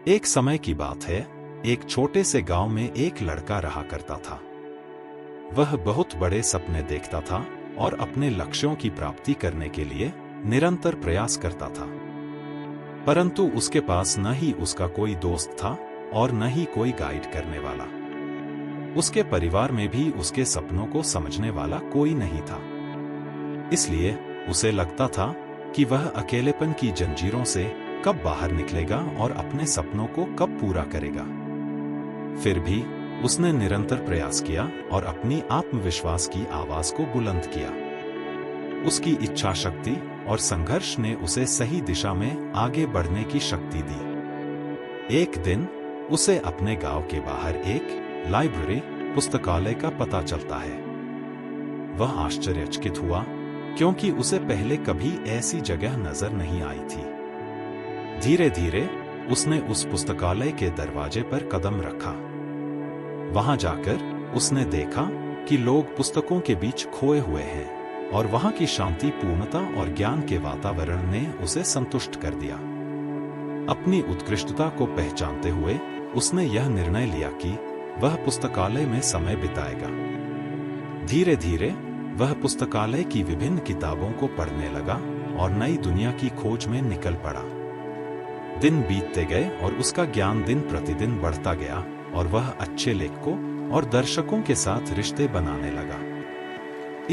एक समय की बात है, एक छोटे से गांव में एक लड़का रहा करता था। वह बहुत बड़े सपने देखता था और अपने लक्ष्यों की प्राप्ति करने के लिए निरंतर प्रयास करता था। परंतु उसके पास न ही उसका कोई दोस्त था और न ही कोई गाइड करने वाला। उसके परिवार में भी उसके सपनों को समझने वाला कोई नहीं था। इसलिए उसे लगता था कि वह अकेलेपन की जंजीरों से कब बाहर निकलेगा और अपने सपनों को कब पूरा करेगा। फिर भी उसने निरंतर प्रयास किया और अपनी आत्मविश्वास की आवाज को बुलंद किया। उसकी इच्छा शक्ति और संघर्ष ने उसे सही दिशा में आगे बढ़ने की शक्ति दी। एक दिन उसे अपने गांव के बाहर एक लाइब्रेरी पुस्तकालय का पता चलता है। वह आश्चर्यचकित हुआ क्योंकि उसे पहले कभी ऐसी जगह नजर नहीं आई थी। धीरे धीरे उसने उस पुस्तकालय के दरवाजे पर कदम रखा। वहां जाकर उसने देखा कि लोग पुस्तकों के बीच खोए हुए हैं और वहां की शांति, पूर्णता और ज्ञान के वातावरण ने उसे संतुष्ट कर दिया। अपनी उत्कृष्टता को पहचानते हुए उसने यह निर्णय लिया कि वह पुस्तकालय में समय बिताएगा। धीरे धीरे वह पुस्तकालय की विभिन्न किताबों को पढ़ने लगा और नई दुनिया की खोज में निकल पड़ा। दिन बीतते गए और उसका ज्ञान दिन प्रतिदिन बढ़ता गया और वह अच्छे लेखकों और दर्शकों के साथ रिश्ते बनाने लगा।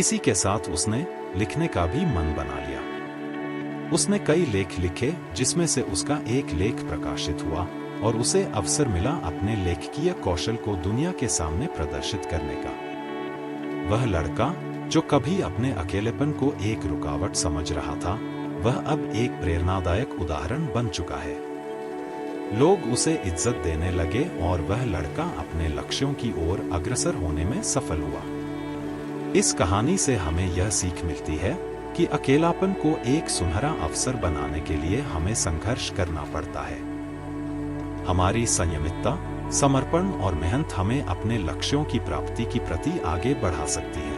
इसी के साथ उसने लिखने का भी मन बना लिया। उसने कई लेख लिखे जिसमें से उसका एक लेख प्रकाशित हुआ और उसे अवसर मिला अपने लेखकीय कौशल को दुनिया के सामने प्रदर्शित करने का। वह लड़का जो कभी अपने अकेलेपन को एक रुकावट समझ रहा था, वह अब एक प्रेरणादायक उदाहरण बन चुका है। लोग उसे इज्जत देने लगे और वह लड़का अपने लक्ष्यों की ओर अग्रसर होने में सफल हुआ। इस कहानी से हमें यह सीख मिलती है कि अकेलापन को एक सुनहरा अवसर बनाने के लिए हमें संघर्ष करना पड़ता है। हमारी संयमितता, समर्पण और मेहनत हमें अपने लक्ष्यों की प्राप्ति की प्रति आगे बढ़ा सकती है।